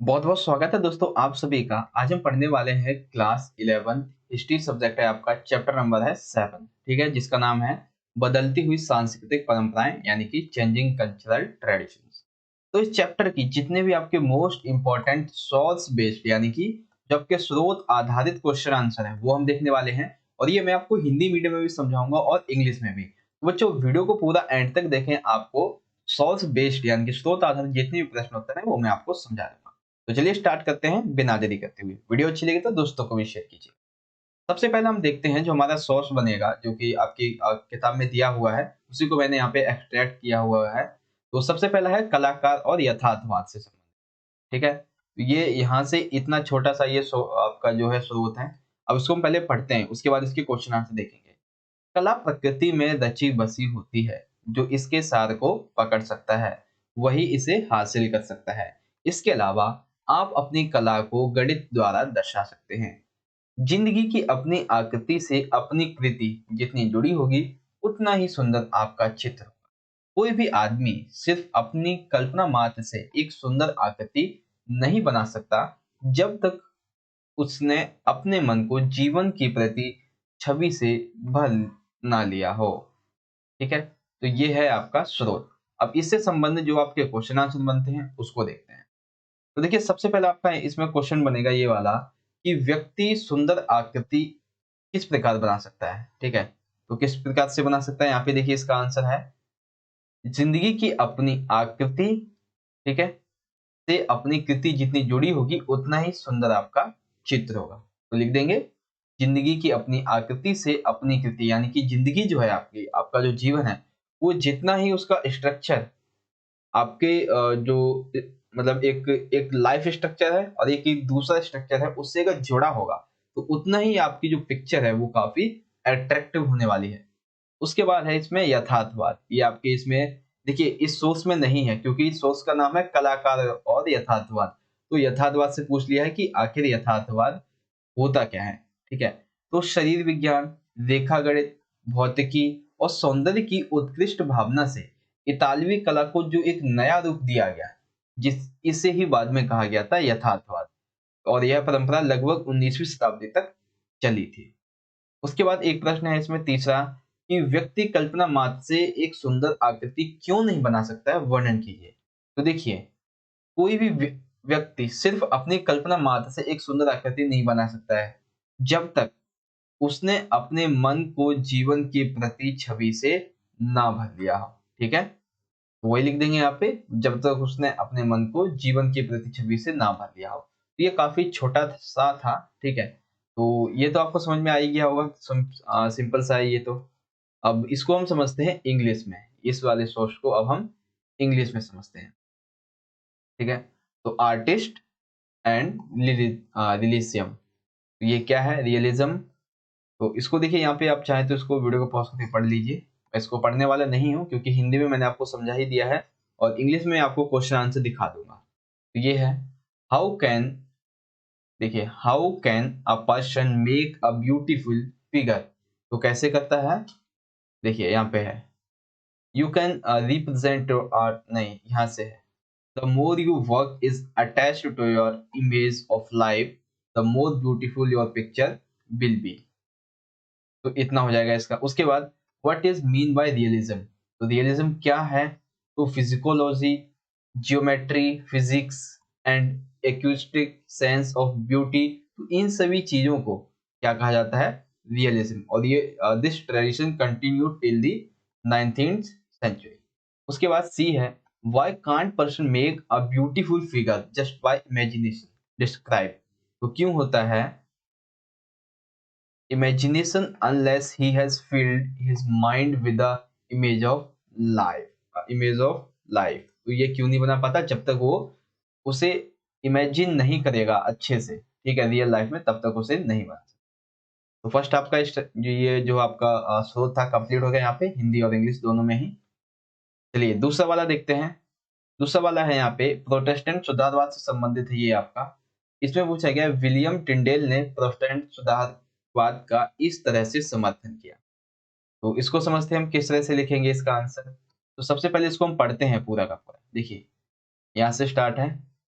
बहुत बहुत स्वागत है दोस्तों आप सभी का। आज हम पढ़ने वाले हैं क्लास 11 हिस्ट्री सब्जेक्ट है आपका। चैप्टर नंबर है 7। ठीक है, जिसका नाम है बदलती हुई सांस्कृतिक परंपराएं यानी कि चेंजिंग कल्चरल ट्रेडिशंस। तो इस चैप्टर की जितने भी आपके मोस्ट इंपॉर्टेंट सोर्स बेस्ड यानी कि जो आपके स्रोत आधारित क्वेश्चन आंसर है वो हम देखने वाले हैं। और ये मैं आपको हिंदी मीडियम में भी समझाऊंगा और इंग्लिश में भी। तो बच्चों वीडियो को पूरा एंड तक देखें, आपको सोर्स बेस्ड यानी कि स्रोत आधारित जितने भी प्रश्न होते हैं वो मैं आपको समझा दूंगा। तो चलिए स्टार्ट करते हैं बिना देरी करते हुए। वीडियो अच्छी लगी तो दोस्तों को भी शेयर कीजिए। सबसे पहले हम देखते हैं जो हमारा सोर्स बनेगा जो कि आपकी किताब में दिया हुआ है, उसी को मैंने यहाँ पे एक्सट्रैक्ट किया हुआ है। तो सबसे पहला है कलाकार और यथार्थवाद से संबंधित। ठीक है, तो ये यहाँ से इतना छोटा सा ये आपका जो है स्रोत है। अब इसको हम पहले पढ़ते हैं, उसके बाद इसके क्वेश्चन आंसर देखेंगे। कला प्रकृति में रची बसी होती है, जो इसके सार को पकड़ सकता है वही इसे हासिल कर सकता है। इसके अलावा आप अपनी कला को गणित द्वारा दर्शा सकते हैं। जिंदगी की अपनी आकृति से अपनी कृति जितनी जुड़ी होगी उतना ही सुंदर आपका चित्र होगा। कोई भी आदमी सिर्फ अपनी कल्पना मात्र से एक सुंदर आकृति नहीं बना सकता जब तक उसने अपने मन को जीवन की प्रति छवि से भर ना लिया हो। ठीक है, तो ये है आपका स्रोत। अब इससे संबंधित जो आपके क्वेश्चन आंसर बनते हैं उसको देखते हैं। तो देखिए सबसे पहला आपका इसमें क्वेश्चन बनेगा ये वाला कि व्यक्ति सुंदर आकृति किस प्रकार बना सकता है। ठीक है, तो किस प्रकार से बना सकता है, यहाँ पे देखिए इसका आंसर है जिंदगी की अपनी आकृति। ठीक है, से अपनी कृति जितनी जुड़ी होगी उतना ही सुंदर आपका चित्र होगा। तो लिख देंगे जिंदगी की अपनी आकृति से अपनी कृति यानी कि जिंदगी जो है आपकी, आपका जो जीवन है वो जितना ही उसका स्ट्रक्चर आपके जो मतलब एक एक लाइफ स्ट्रक्चर है और एक दूसरा स्ट्रक्चर है उससे अगर जुड़ा होगा तो उतना ही आपकी जो पिक्चर है वो काफी अट्रैक्टिव होने वाली है। उसके बाद है इसमें यथार्थवाद। ये आपके इसमें देखिए इस सोर्स में नहीं है क्योंकि इस सोर्स का नाम है कलाकार और यथार्थवाद। तो यथार्थवाद से पूछ लिया है कि आखिर यथार्थवाद होता क्या है। ठीक है, तो शरीर विज्ञान, रेखा गणित, भौतिकी और सौंदर्य की उत्कृष्ट भावना से इतालवी कला को जो एक नया रूप दिया गया, जिस इसे ही बाद में कहा गया था यथार्थवाद। और यह परंपरा लगभग 19वीं शताब्दी तक चली थी। उसके बाद एक प्रश्न है इसमें तीसरा कि व्यक्ति कल्पना मात्र से एक सुंदर आकृति क्यों नहीं बना सकता है, वर्णन कीजिए। तो देखिए कोई भी व्यक्ति सिर्फ अपनी कल्पना मात्र से एक सुंदर आकृति नहीं बना सकता है जब तक उसने अपने मन को जीवन की प्रति छवि से ना भर लिया हो। ठीक है, तो वही लिख देंगे यहाँ पे, जब तक उसने अपने मन को जीवन की प्रति छवि से ना भर लिया हो। तो ये काफी छोटा सा था। ठीक है, तो ये तो आपको समझ में आ ही गया होगा, सिंपल सा है ये तो। अब इसको हम समझते हैं इंग्लिश में, इस वाले सोर्स को अब हम इंग्लिश में समझते हैं। ठीक है, तो आर्टिस्ट एंड रिलीजियम, ये क्या है, रियलिज्म। तो इसको देखिए यहाँ पे आप चाहें तो इसको वीडियो को पॉज करके पढ़ लीजिए। मैं इसको पढ़ने वाला नहीं हूँ क्योंकि हिंदी में मैंने आपको समझा ही दिया है और इंग्लिश में आपको क्वेश्चन आंसर दिखा दूंगा। तो ये है हाउ कैन, देखिए how can a person make a beautiful figure. तो कैसे करता है, देखिए यहाँ पे है you can represent your art, नहीं यहाँ से है the more you work is attached to your image of life the more beautiful your picture will be. तो इतना हो जाएगा इसका। उसके बाद what is mean by realism. तो रियलिज्म क्या है, तो physiology, geometry, physics and acoustic sense of beauty, तो इन सभी चीजों को क्या कहा जाता है, रियलिज्म। और ये this tradition continue till the 19th century. उसके बाद सी है why can't person make a beautiful figure just by imagination, describe. तो क्यों होता है imagination unless he has filled his mind with the image of life, image of life। तो ये क्यों नहीं बना पाता, जब तक वो उसे इमेजिन नहीं करेगा अच्छे से, ठीक है, रियल लाइफ में, तब तक उसे नहीं बना सकता। तो फर्स्ट आपका ये जो आपका स्रोत था कंप्लीट हो गया यहाँ पे हिंदी और इंग्लिश दोनों में ही। चलिए दूसरा वाला देखते हैं। दूसरा वाला है यहाँ पे प्रोटेस्टेंट सुधारवाद से संबंधित है ये आपका। इसमें पूछा गया विलियम टिंडेल ने प्रोटेस्टेंट सुधारवाद का इस तरह से समर्थन किया। तो इसको समझते हैं हम किस तरह से लिखेंगे इसका आंसर। तो सबसे पहले इसको हम पढ़ते हैं पूरा का पूरा। देखिए यहाँ से स्टार्ट है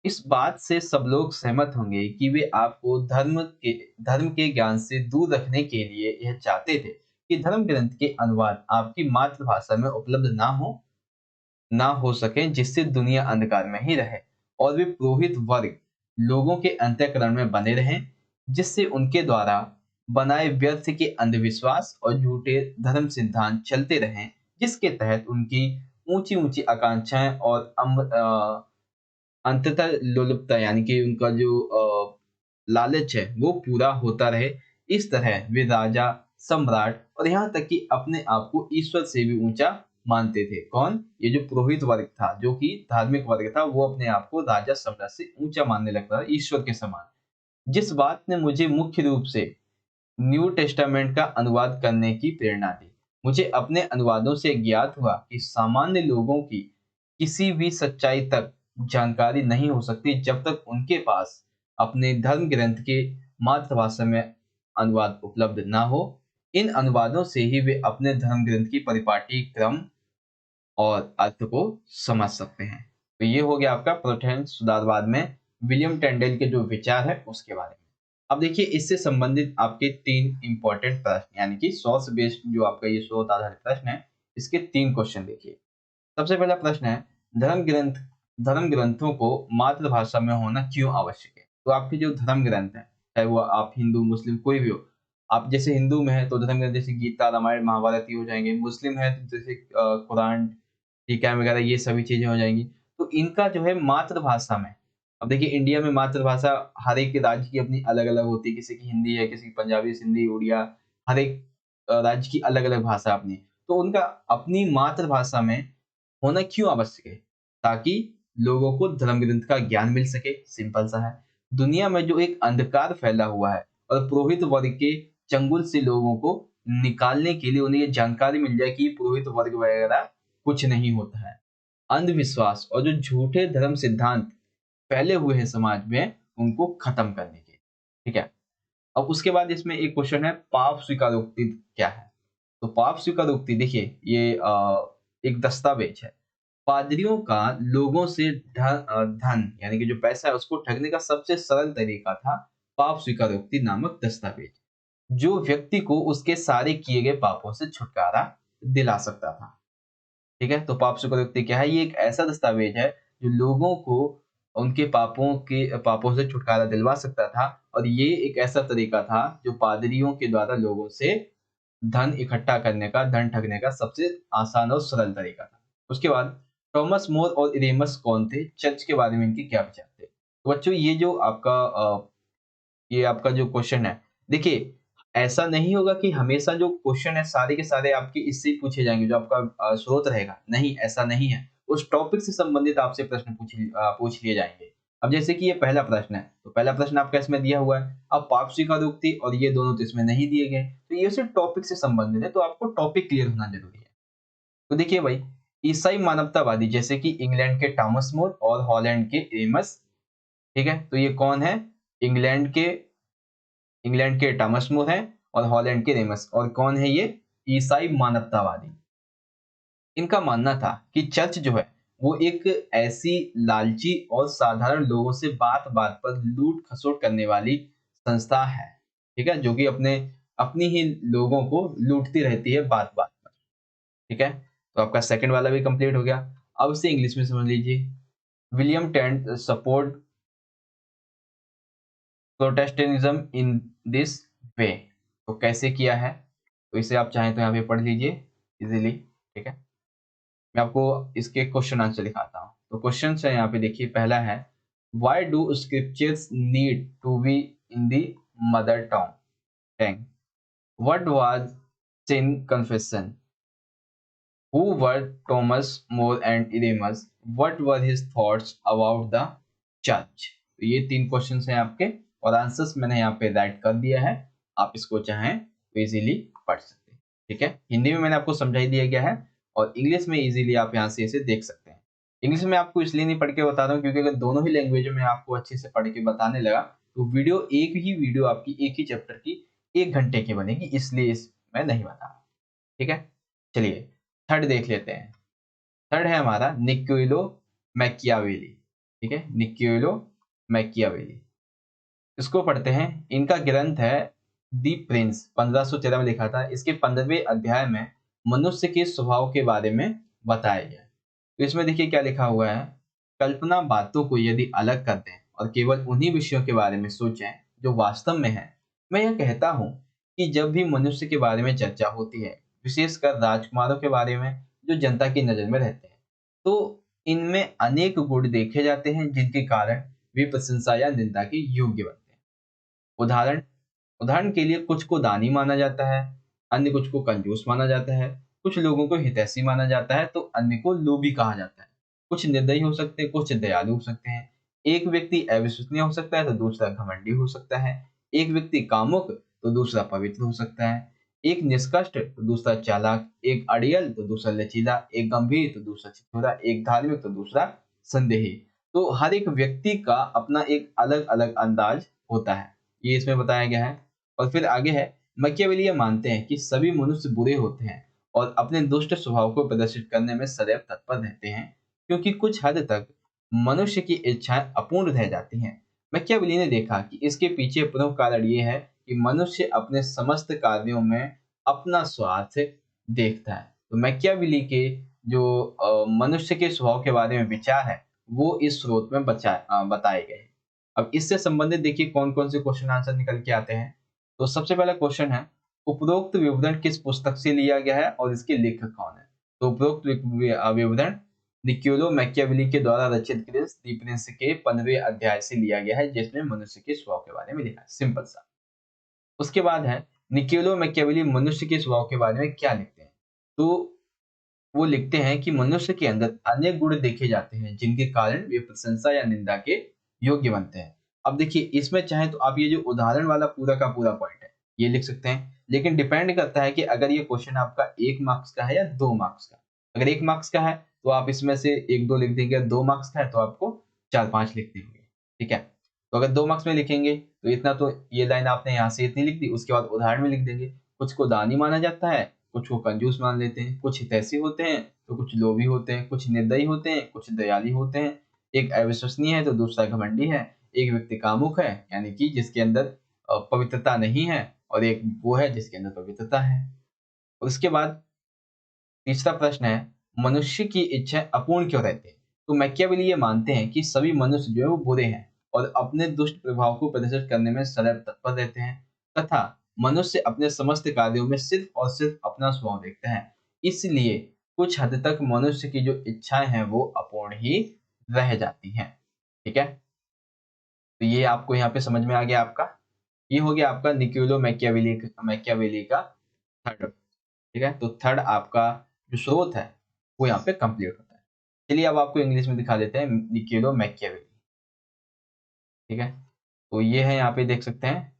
इस बात से सब लोग सहमत होंगे कि वे आपको धर्म के ज्ञान से दूर रखने के लिए यह चाहते थे कि धर्म ग्रंथ के अनुवाद आपकी मातृभाषा में उपलब्ध ना हो सके, जिससे दुनिया अंधकार में ही रहे और वे पुरोहित वर्ग लोगों के अंतःकरण में बने रहें, जिससे उनके द्वारा बनाए व्यर्थ के अंधविश्वास और झूठे धर्म सिद्धांत चलते रहें, जिसके तहत उनकी ऊंची ऊंची आकांक्षाएं और अंततः लोलुपता यानी कि उनका जो लालच है वो पूरा होता रहे। इस तरह वे राजा, सम्राट और यहाँ तक कि अपने आप को ईश्वर से भी ऊंचा मानते थे। कौन? ये जो पुरोहित वर्ग था, जो कि धार्मिक वर्ग था, वो अपने आप को राजा, सम्राट से ऊंचा मानने लगता था, ईश्वर के समान। जिस बात ने मुझे मुख्य रूप से न्यू टेस्टामेंट का अनुवाद करने की प्रेरणा दी। मुझे अपने अनुवादों से ज्ञात हुआ कि सामान्य लोगों की किसी भी सच्चाई तक जानकारी नहीं हो सकती जब तक उनके पास अपने धर्म ग्रंथ के मातृभाषा में अनुवाद उपलब्ध ना हो। इन अनुवादों से ही वे अपने धर्म ग्रंथ की परिपाटी, क्रम और अर्थ को समझ सकते हैं। तो ये हो गया आपका प्रोटेस्टेंट सुधारवाद में विलियम टेंडल के जो विचार है उसके बारे में। अब देखिए, इससे संबंधित आपके 3 इंपॉर्टेंट प्रश्न, यानी कि सोर्स बेस्ड जो आपका ये शोध आधारित प्रश्न है, इसके 3 क्वेश्चन देखिए। सबसे पहला प्रश्न है, धर्म ग्रंथों को मातृभाषा में होना क्यों आवश्यक है? तो आपके जो धर्म ग्रंथ हैं, चाहे वो आप हिंदू, मुस्लिम कोई भी हो, आप जैसे हिंदू में है तो धर्म ग्रंथ जैसे गीता, रामायण, महाभारत ये हो जाएंगे। मुस्लिम है तो जैसे कुरान, टीका वगैरह ये सभी चीजें हो जाएंगी। तो इनका जो है मातृभाषा में, अब देखिए इंडिया में मातृभाषा हर एक राज्य की अपनी अलग अलग होती है। किसी की हिंदी है, किसी की पंजाबी, सिंधी, उड़िया, हर एक राज्य की अलग अलग भाषा अपनी। तो उनका अपनी मातृभाषा में होना क्यों आवश्यक है? ताकि लोगों को धर्म ग्रंथ का ज्ञान मिल सके। सिंपल सा है। दुनिया में जो एक अंधकार फैला हुआ है और पुरोहित वर्ग के चंगुल से लोगों को निकालने के लिए उन्हें ये जानकारी मिल जाए कि पुरोहित वर्ग वगैरह कुछ नहीं होता है। अंधविश्वास और जो झूठे धर्म सिद्धांत फैले हुए हैं समाज में, उनको खत्म करने के। ठीक है। अब उसके बाद इसमें एक क्वेश्चन है, पाप स्वीकारोक्ति क्या है? तो पाप स्वीकारोक्ति देखिए, ये एक दस्तावेज है। पादरियों का लोगों से धन यानी कि जो पैसा है उसको ठगने का सबसे सरल तरीका था पाप स्वीकारोक्ति नामक दस्तावेज, जो व्यक्ति को उसके सारे किए गए पापों से छुटकारा दिला सकता था। ठीक है। तो पाप स्वीकारोक्ति क्या है? ये एक ऐसा दस्तावेज है जो लोगों को उनके पापों से छुटकारा दिलवा सकता था, और ये एक ऐसा तरीका था जो पादरियों के द्वारा लोगों से धन इकट्ठा करने का, धन ठगने का सबसे आसान और सरल तरीका था। उसके बाद थॉमस मोर और इरेमस कौन थे? चर्च के बारे में इनके क्या विचार थे? तो बच्चों, ये आपका जो क्वेश्चन है, देखिए ऐसा नहीं होगा कि हमेशा जो क्वेश्चन है सारे के सारे आपके इससे ही पूछे जाएंगे, जो आपका स्रोत रहेगा। नहीं, ऐसा नहीं है। उस टॉपिक से संबंधित आपसे प्रश्न पूछ लिए जाएंगे। अब जैसे कि ये पहला प्रश्न है, तो पहला प्रश्न आपका इसमें दिया हुआ है। अब पाप स्वीकारोक्ति और ये दोनों तो इसमें नहीं दिए गए, तो ये सिर्फ टॉपिक से संबंधित है, तो आपको टॉपिक क्लियर होना जरूरी है। तो देखिए भाई, ईसाई मानवतावादी जैसे कि इंग्लैंड के थॉमस मोर और हॉलैंड के एमस, ठीक है, तो ये कौन है? इंग्लैंड के थॉमस मोर हैं और हॉलैंड के रेमस। और कौन है ये? ईसाई मानवतावादी। इनका मानना था कि चर्च जो है वो एक ऐसी लालची और साधारण लोगों से बात बात पर लूट खसोट करने वाली संस्था है, ठीक है, जो कि अपनी ही लोगों को लूटती रहती है बात बात पर। ठीक है। तो आपका सेकंड वाला भी कंप्लीट हो गया। अब इसे इंग्लिश में समझ लीजिए। William tent support Protestantism in this way. तो कैसे किया है? तो इसे आप चाहें तो यहाँ पे पढ़ लीजिए इजीली। ठीक है। मैं आपको इसके क्वेश्चन आंसर दिखाता हूँ। तो क्वेश्चन है यहाँ पे देखिए, पहला है, why do scriptures need to be in the mother tongue? What was sin confession? Who were Thomas More and Eremus? What were his thoughts about the church? तो ये 3 क्वेश्चंस हैं आपके, और आंसर्स मैंने यहाँ पे राइट कर दिया है। आप इसको चाहें तो इजीली पढ़ सकते हैं। ठीक है। हिंदी में मैंने आपको समझाई दिया गया है, और इंग्लिश में इजीली आप यहाँ से इसे देख सकते हैं। इंग्लिश में आपको इसलिए नहीं पढ़ के बता रहा हूँ क्योंकि अगर दोनों ही लैंग्वेज में आपको अच्छे से पढ़ के बताने लगा तो एक ही वीडियो आपकी एक ही चैप्टर की 1 घंटे की बनेगी, इसलिए मैं नहीं बता रहा। ठीक है। चलिए थर्ड देख लेते हैं। थर्ड है हमारा निकोलो मैकियावेली। ठीक है, निकोलो मैकियावेली, इसको पढ़ते हैं। इनका ग्रंथ है दी प्रिंस, 1513 में लिखा था। इसके 15वें अध्याय में मनुष्य के स्वभाव के बारे में बताया गया है। तो इसमें देखिए क्या लिखा हुआ है, कल्पना बातों को यदि अलग कर दें और केवल उन्हीं विषयों के बारे में सोचें जो वास्तव में है। मैं यह कहता हूँ कि जब भी मनुष्य के बारे में चर्चा होती है, विशेषकर राजकुमारों के बारे में जो जनता की नजर में रहते हैं, तो इनमें अनेक गुण देखे जाते हैं जिनके कारण वे प्रशंसा या निंदा के योग्य बनते हैं। उदाहरण उदाहरण के लिए कुछ को दानी माना जाता है, अन्य कुछ को कंजूस माना जाता है, कुछ लोगों को हितैषी माना जाता है तो अन्य को लोभी कहा जाता है। कुछ निर्दयी हो सकते हैं, कुछ दयालु हो सकते हैं। एक व्यक्ति अविश्वसनीय हो सकता है तो दूसरा घमंडी हो सकता है। एक व्यक्ति कामुक तो दूसरा पवित्र हो सकता है। एक निष्कष्ट तो दूसरा चालाक, एक अड़ियल तो दूसरा लचीला, एक गंभीर तो दूसरा छिछोरा, एक धार्मिक तो दूसरा संदेही। तो हर एक व्यक्ति का अपना एक अलग अलग अंदाज होता है, ये इसमें बताया गया है। और फिर आगे है, मैकियावेली ये मानते हैं कि सभी मनुष्य बुरे होते हैं और अपने दुष्ट स्वभाव को प्रदर्शित करने में सदैव तत्पर रहते हैं, क्योंकि कुछ हद तक मनुष्य की इच्छाएं अपूर्ण रह जाती हैं। मैकियावेली ने देखा कि इसके पीछे प्रमुख कारण ये है कि मनुष्य अपने समस्त कार्यों में अपना स्वार्थ देखता है। तो मैकियावेली के जो मनुष्य के स्वभाव के बारे में विचार है, वो इस स्रोत में बताए गए हैं। अब इससे संबंधित देखिए कौन कौन से क्वेश्चन आंसर निकल के आते हैं। तो सबसे पहला क्वेश्चन है, उपरोक्त विवरण किस पुस्तक से लिया गया है और इसके लेखक कौन है? तो उपरोक्त विवरण निकोलो मैकियावेली के द्वारा रचित ग्रंथ दी प्रिंस के 15वें अध्याय से लिया गया है, जिसमें मनुष्य के स्वभाव के बारे में लिखा है। सिंपल सा। उसके बाद है, निकोलो मैकियावेली मनुष्य के स्वभाव के बारे में क्या लिखते हैं? तो वो लिखते हैं कि मनुष्य के अंदर अनेक गुण देखे जाते हैं जिनके कारण वे प्रशंसा या निंदा के योग्य बनते हैं। अब देखिए इसमें चाहे तो आप ये जो उदाहरण वाला पूरा का पूरा पॉइंट है ये लिख सकते हैं, लेकिन डिपेंड करता है कि अगर ये क्वेश्चन आपका 1 मार्क्स का है या 2 मार्क्स का। अगर 1 मार्क्स का है तो आप इसमें से 1-2 लिख देंगे, 2 मार्क्स का है तो आपको 4-5 लिखने होंगे। ठीक है, तो अगर 2 मार्क्स में लिखेंगे तो इतना, तो ये लाइन आपने यहाँ से इतनी लिख दी, उसके बाद उदाहरण में लिख देंगे। कुछ को दानी माना जाता है, कुछ को कंजूस मान लेते हैं, कुछ हितैषी होते हैं तो कुछ लोभी होते हैं, कुछ निर्दयी होते हैं, कुछ दयालु होते हैं। एक अविश्वसनीय है तो दूसरा घमंडी है। एक व्यक्ति कामुक है यानी कि जिसके अंदर पवित्रता नहीं है, और एक वो है जिसके अंदर पवित्रता है। उसके बाद तीसरा प्रश्न है, मनुष्य की इच्छाएं अपूर्ण क्यों रहती हैं? तो मैकियावेली ये मानते हैं कि सभी मनुष्य जो है वो बुरे हैं और अपने दुष्ट प्रभाव को प्रदर्शित करने में सदैव तत्पर रहते हैं, तथा मनुष्य अपने समस्त कार्यों में सिर्फ और सिर्फ अपना स्वभाव देखते हैं। इसलिए कुछ हद तक मनुष्य की जो इच्छाएं हैं वो अपूर्ण ही रह जाती हैं। ठीक है, तो ये आपको यहाँ पे समझ में आ गया आपका। ये हो गया आपका निकोलो मैकियावेली का थर्ड। ठीक है, तो थर्ड आपका जो स्रोत है वो यहाँ पे कंप्लीट होता है। चलिए अब आपको इंग्लिश में दिखा देते हैं निकोलो मैकियावेली। ठीक है, तो ये है यहाँ पे देख सकते हैं।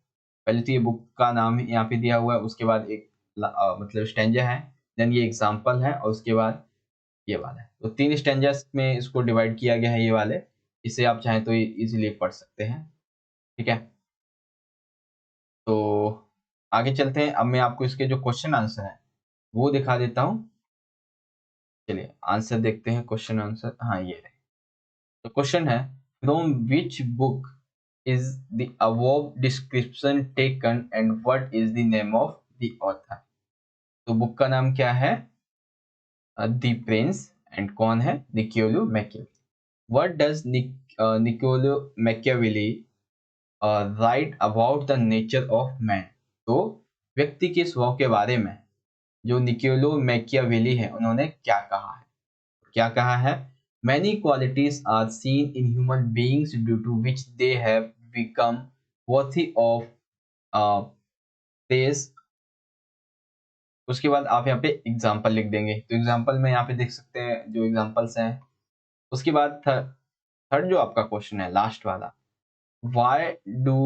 पहले तो ये बुक का नाम यहाँ पे दिया हुआ है, उसके बाद एक मतलब स्टेंजा है, देन ये एग्जाम्पल है और उसके बाद ये वाला है। तो 3 स्टेंजर्स में इसको डिवाइड किया गया है ये वाले। इसे आप चाहें तो इजीली पढ़ सकते हैं। ठीक है, तो आगे चलते हैं। अब मैं आपको इसके जो क्वेश्चन आंसर है वो दिखा देता हूँ। चलिए आंसर देखते हैं, क्वेश्चन आंसर, हाँ ये रहे। तो क्वेश्चन है, from which book is the above description taken and what is the name of the author? तो बुक का नाम क्या है? द प्रिंस, एंड कौन है? Niccolo Machiavelli. What does Niccolo Machiavelli write about the nature of man? तो व्यक्ति के स्वभाव के बारे में जो निकोलो मैकियावेली है उन्होंने क्या कहा है? क्या कहा है? Many qualities are seen in human beings due to which they have become worthy of praise। उसके बाद आप यहाँ पे एग्जाम्पल लिख देंगे। तो एग्जाम्पल में यहाँ पे देख सकते हैं जो एग्जाम्पल्स हैं। उसके बाद थर्ड जो आपका क्वेश्चन है लास्ट वाला, why do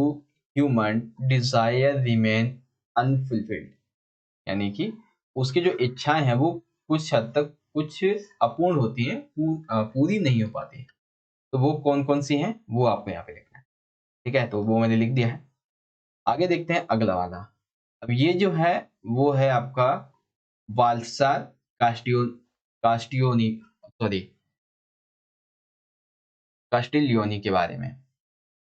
human desire remain unfulfilled? यानी कि उसकी जो इच्छाएं हैं वो कुछ हद तक कुछ अपूर्ण होती हैं, पूरी नहीं हो पाती। तो वो कौन कौन सी हैं वो आपको यहाँ पे लिखना है। ठीक है, तो वो मैंने लिख दिया है। आगे देखते हैं अगला वाला। अब ये जो है वो है आपका वाल्सार कास्टियोनी, सॉरी कास्टिलियोनी के बारे में।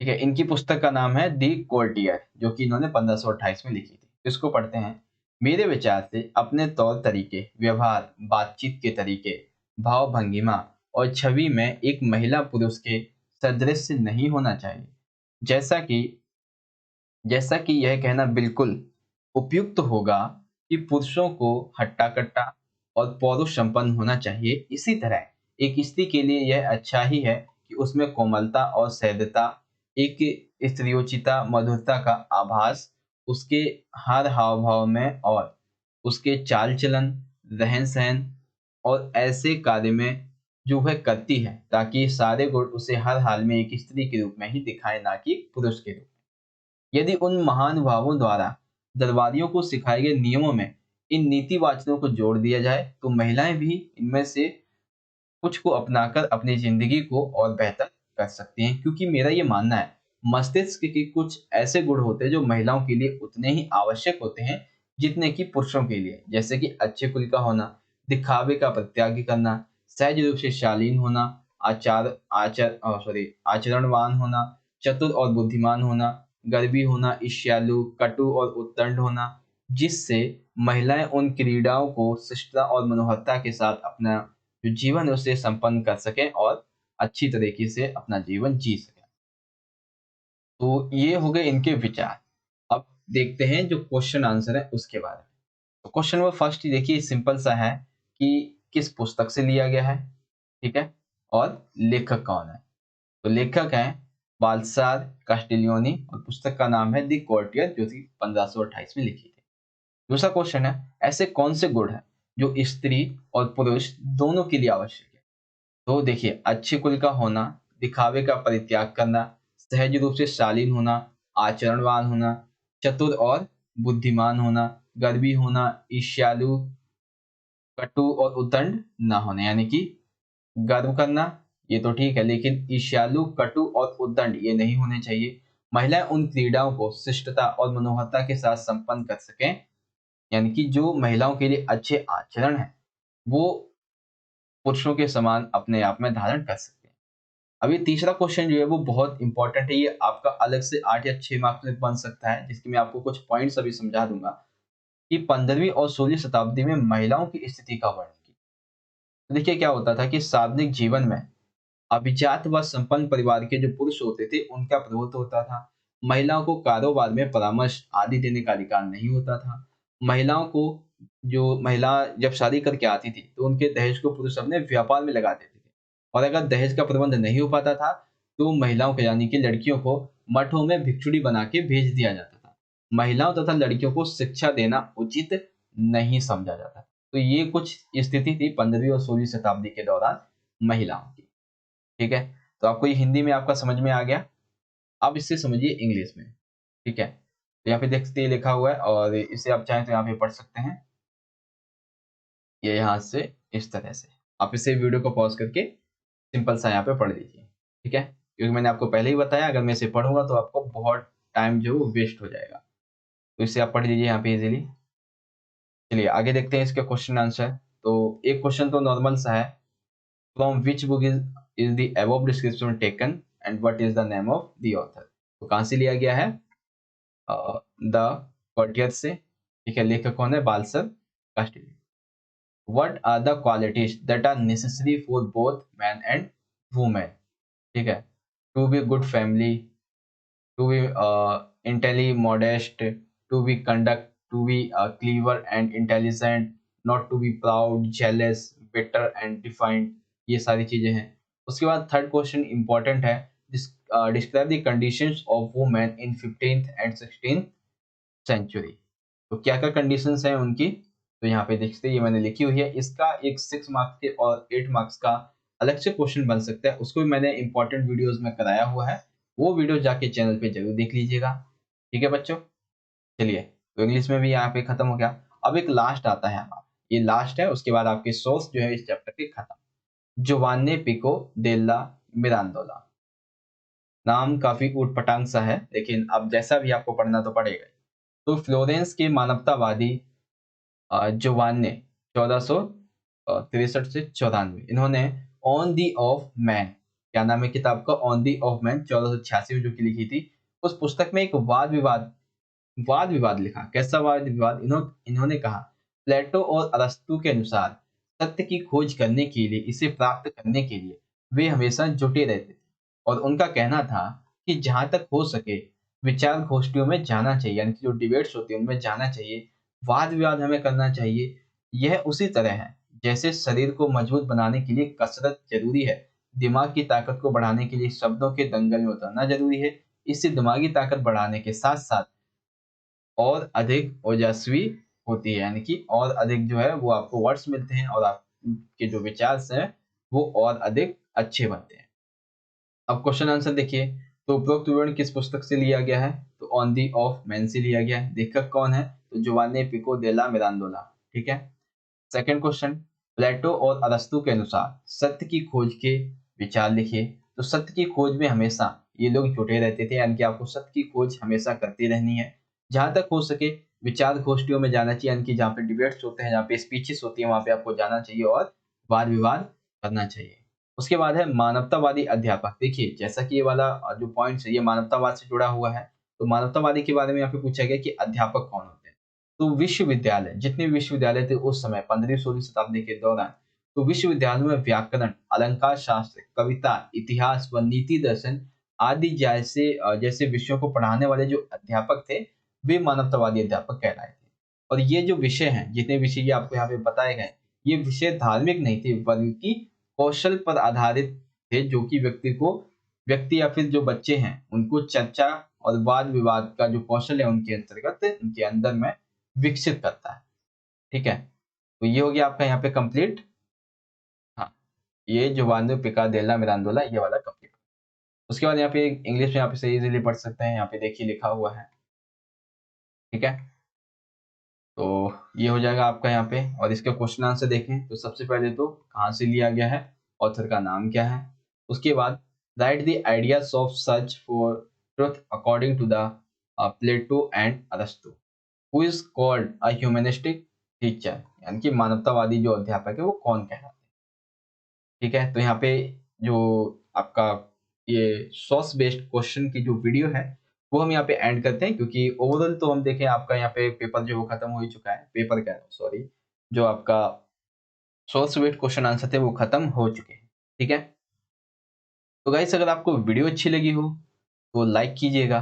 ठीक है, इनकी पुस्तक का नाम है दी कोर्टियर, जो कि इन्होंने 1528 में लिखी थी। इसको पढ़ते हैं। मेरे विचार से अपने तौर तरीके, व्यवहार, बातचीत के तरीके, भाव भंगिमा और छवि में एक महिला पुरुष के सदृश नहीं होना चाहिए। जैसा कि जैसा कि यह कहना बिल्कुल उपयुक्त होगा कि पुरुषों को हट्टा-कट्टा और पौरुष संपन्न होना चाहिए, इसी तरह एक स्त्री के लिए यह अच्छा ही है कि उसमें कोमलता और सहजता, एक स्त्रीयोचिता मधुरता का आभास उसके हर हाव-भाव में और उसके चाल-चलन, रहन-सहन और ऐसे कार्य में जो वह करती है, ताकि सारे गुण उसे हर हाल में एक स्त्री के रूप में ही दिखाएँ, ना कि पुरुष के रूप में। यदि उन महानुभावों द्वारा दरबारियों को सिखाए गए नियमों में इन नीति वाचनों को जोड़ दिया जाए, तो महिलाएं भी इनमें से कुछ को अपनाकर अपनी जिंदगी को और बेहतर कर सकती हैं। क्योंकि मेरा ये मानना है, मस्तिष्क के कुछ ऐसे गुण होते हैं जो महिलाओं के लिए उतने ही आवश्यक होते हैं जितने कि पुरुषों के लिए। जैसे कि अच्छे कुल का होना, दिखावे का परित्याग करना, सहज रूप से शालीन होना, आचरणवान होना, चतुर और बुद्धिमान होना, गर्वी होना, ईर्ष्यालु, कटु और उद्दंड होना, जिससे महिलाएं उन क्रीड़ाओं को शिष्टता और मनोहरता के साथ अपना जो जीवन है उसे संपन्न कर सकें और अच्छी तरीके से अपना जीवन जी सकें। तो ये हो गए इनके विचार। अब देखते हैं जो क्वेश्चन आंसर है उसके बारे में। तो क्वेश्चन नंबर फर्स्ट ही देखिए, सिंपल सा है कि किस पुस्तक से लिया गया है, ठीक है, और लेखक कौन है। तो लेखक हैं बाल्सार कास्टिलियोनी और पुस्तक का नाम है दी कोर्टियर, जो कि 1528 में लिखी थी। दूसरा क्वेश्चन है, ऐसे कौन से गुण हैं जो स्त्री और पुरुष दोनों के लिए आवश्यक है। तो देखिए, अच्छे कुल का होना, दिखावे का परित्याग करना, सहज रूप से शालीन होना, आचरणवान होना, चतुर और बुद्धिमान होना, गर्वी होना, ईर्ष्यालु, कटु और उद्दंड ना होना, यानी कि गर्व करना ये तो ठीक है, लेकिन ईर्ष्यालु, कटु और उद्दंड ये नहीं होने चाहिए। महिलाएं उन क्रीड़ाओं को शिष्टता और मनोहरता के साथ संपन्न कर सकें, यानी कि जो महिलाओं के लिए अच्छे आचरण है वो पुरुषों के समान अपने आप में धारण कर सकते हैं। अब ये तीसरा क्वेश्चन जो है वो बहुत इंपॉर्टेंट है, ये आपका अलग से 8 या 6 मार्क्स में बन सकता है, जिसकी मैं आपको कुछ पॉइंट्स अभी समझा दूंगा कि 15वीं और 16वीं शताब्दी में महिलाओं की स्थिति का वर्णन की। तो देखिए क्या होता था कि सार्वजनिक जीवन में अभिजात व संपन्न परिवार के जो पुरुष होते थे उनका प्रभुत्व होता था। महिलाओं को कारोबार में परामर्श आदि देने का अधिकार नहीं होता था। महिलाओं को जो महिला जब शादी करके आती थी तो उनके दहेज को पुरुष अपने व्यापार में लगा देते थे, और अगर दहेज का प्रबंध नहीं हो पाता था तो महिलाओं को यानी कि लड़कियों को मठों में भिक्षुड़ी बना के भेज दिया जाता था। महिलाओं तथा लड़कियों को शिक्षा देना उचित नहीं समझा जाता। तो ये कुछ स्थिति थी 15वीं और 16वीं शताब्दी के दौरान महिलाओं की। ठीक है, तो आपको ये हिंदी में आपका समझ में आ गया। अब इसे समझिए इंग्लिश में। ठीक है, तो यहाँ पे देखते लिखा हुआ है और इसे आप चाहें तो यहाँ पे पढ़ सकते हैं। ये यहाँ से इस तरह से आप इसे वीडियो को पॉज करके सिंपल सा यहाँ पे पढ़ लीजिए। ठीक है, क्योंकि मैंने आपको पहले ही बताया अगर मैं इसे पढ़ूंगा तो आपको बहुत टाइम जो है वो वेस्ट हो जाएगा। तो इसे आप पढ़ लीजिए यहाँ पे इजीली। चलिए आगे देखते हैं इसके क्वेश्चन आंसर। तो एक क्वेश्चन तो नॉर्मल सा है, from which book is the above description taken and what is the name of the author. तो कहाँ से लिया गया है, द कॉर्टियर से। ठीक है, लेखक कौन है, Baldassare Castiglione. What are the qualities that are necessary for both man and women. ठीक है, to be good family, to be intelligent, modest, to be conduct, to be clever and intelligent, not to be proud, jealous, bitter and defiant, ये सारी चीजें हैं। उसके बाद third question important है, describe the conditions of women in 15th and 16th century. तो क्या क्या कंडीशंस हैं उनकी, तो यहाँ पे देखते हैं, ये मैंने लिखी हुई है। इसका एक 6 मार्क्स के और 8 मार्क्स का अलग से क्वेश्चन बन सकता है, उसको भी मैंने इंपॉर्टेंट वीडियोस में कराया हुआ है, वो वीडियो जाके चैनल पे जरूर देख लीजिएगा। ठीक है बच्चों, चलिए तो इंग्लिश में भी यहाँ पे खत्म हो गया। अब एक लास्ट आता है हमारा, ये लास्ट है, उसके बाद आपके सोर्स जो है इस चैप्टर के खत्म। जोवान्ने पिको डेल्ला मिरांडोला। नाम काफी ऊटपटांग सा है, लेकिन अब जैसा भी आपको पढ़ना तो पड़ेगा। तो फ्लोरेंस के मानवतावादी जोवान्ने 1463 से 94, इन्होंने ऑन दी ऑफ मैन क्या नाम है किताब का, ऑन दी ऑफ मैन 1486 में जो कि लिखी थी। उस पुस्तक में एक वाद विवाद लिखा। कैसा वाद विवाद? इन्होंने कहा प्लेटो और अरस्तु के अनुसार सत्य की खोज करने के लिए, इसे प्राप्त करने के लिए वे हमेशा जुटे रहते थे, और उनका कहना था कि जहां तक हो सके विचार गोष्ठियों में जाना चाहिए, यानी कि जो डिबेट्स होती है उनमें जाना चाहिए, वाद विवाद हमें करना चाहिए। यह उसी तरह है जैसे शरीर को मजबूत बनाने के लिए कसरत जरूरी है, दिमाग की ताकत को बढ़ाने के लिए शब्दों के दंगल में उतरना जरूरी है। इससे दिमागी ताकत बढ़ाने के साथ साथ और अधिक ओजस्वी होती है, यानी कि और अधिक जो है वो आपको वर्ड्स मिलते हैं और आपके जो विचार हैं वो और अधिक अच्छे बनते हैं। अब क्वेश्चन आंसर देखिए। तो उपरोक्त विवरण किस पुस्तक से लिया गया है? तो ऑन दी ऑफ मैन से लिया गया है। लेखक कौन है? तो जोवाने पिको डेला मिरांडोला। ठीक है। सेकंड क्वेश्चन, प्लेटो और अरस्तु के अनुसार सत्य की खोज के विचार लिखिए। तो सत्य की खोज में हमेशा ये लोग जुटे रहते थे, यानी कि आपको सत्य की खोज हमेशा करती रहनी है। जहां तक हो सके विचार गोष्ठियों में जाना चाहिए, यानी कि जहाँ पे डिबेट्स होते हैं, जहाँ पे स्पीचेस होती है, वहां पे आपको जाना चाहिए और वाद विवाद करना चाहिए। उसके बाद है मानवतावादी अध्यापक। देखिए जैसा कि ये वाला जो पॉइंट है ये मानवतावाद से जुड़ा हुआ है, तो मानवतावादी के बारे में यहाँ पे पूछा गया कि अध्यापक कौन होते हैं। तो विश्वविद्यालय, जितने भी विश्वविद्यालय थे उस समय 15वीं-16वीं शताब्दी के दौरान, तो विश्वविद्यालयों में व्याकरण, अलंकार शास्त्र, कविता, इतिहास व नीति दर्शन आदि जैसे विषयों को पढ़ाने वाले जो अध्यापक थे, वे मानवतावादी अध्यापक कहलाए थे। और ये जो विषय हैं, जितने विषय ये आपको यहाँ पे बताए गए, ये विषय धार्मिक नहीं थे बल्कि कौशल पर आधारित थे, जो कि व्यक्ति या फिर जो बच्चे हैं उनको चर्चा और वाद विवाद का जो कौशल है उनके अंतर्गत उनके अंदर में विकसित करता है। ठीक है, तो ये हो गया आपका यहाँ पे कंप्लीट। हाँ, ये जोवानो पिकाडेला मिरांडोला ये वाला कंप्लीट। उसके बाद यहाँ पे इंग्लिश में आप इसे इजीली पढ़ सकते हैं। यहाँ पे देखिए लिखा हुआ है। ठीक है, तो ये हो जाएगा आपका यहाँ पे। और इसके क्वेश्चन आंसर देखें तो सबसे पहले तो कहाँ से लिया गया है, ऑथर का नाम क्या है। उसके बाद right the ideas of search for truth according to the Plato and अरस्तु, who is called a humanistic teacher, यानी कि मानवतावादी जो अध्यापक है वो कौन कहलाते हैं। ठीक है, तो यहाँ पे जो आपका ये सोर्स बेस्ड क्वेश्चन की जो वीडियो है वो हम यहाँ पे एंड करते हैं, क्योंकि ओवरऑल तो हम देखें आपका यहाँ पे पेपर जो वो खत्म हो ही चुका है। पेपर क्या है, सॉरी, जो आपका सोर्स बेस्ड क्वेश्चन आंसर थे वो खत्म हो चुके हैं। ठीक है, तो गाइस अगर आपको वीडियो अच्छी लगी हो तो लाइक कीजिएगा,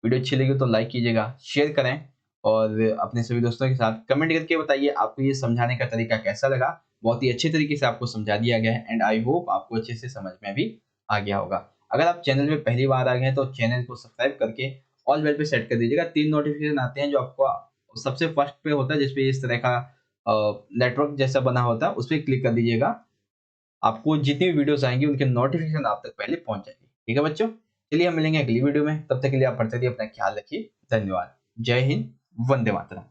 वीडियो अच्छी लगी हो तो लाइक कीजिएगा, शेयर करें और अपने सभी दोस्तों के साथ कमेंट करके बताइए आपको ये समझाने का तरीका कैसा लगा। बहुत ही अच्छे तरीके से आपको समझा दिया गया है एंड आई होप आपको अच्छे से समझ में भी आ गया होगा। अगर आप चैनल में पहली बार आ गए हैं तो चैनल को सब्सक्राइब करके ऑल बेल पे सेट कर दीजिएगा। 3 नोटिफिकेशन आते हैं जो आपको सबसे फर्स्ट पे होता है, जिसपे इस तरह का नेटवर्क जैसा बना होता है, उस पर क्लिक कर दीजिएगा। आपको जितनी भी वीडियोस आएंगी उनके नोटिफिकेशन आप तक पहले पहुंच जाएगी। ठीक है बच्चों, चलिए हम मिलेंगे अगली वीडियो में, तब तक के लिए आप पढ़ते रहिए, अपना ख्याल रखिए। धन्यवाद। जय हिंद, वंदे मातरम।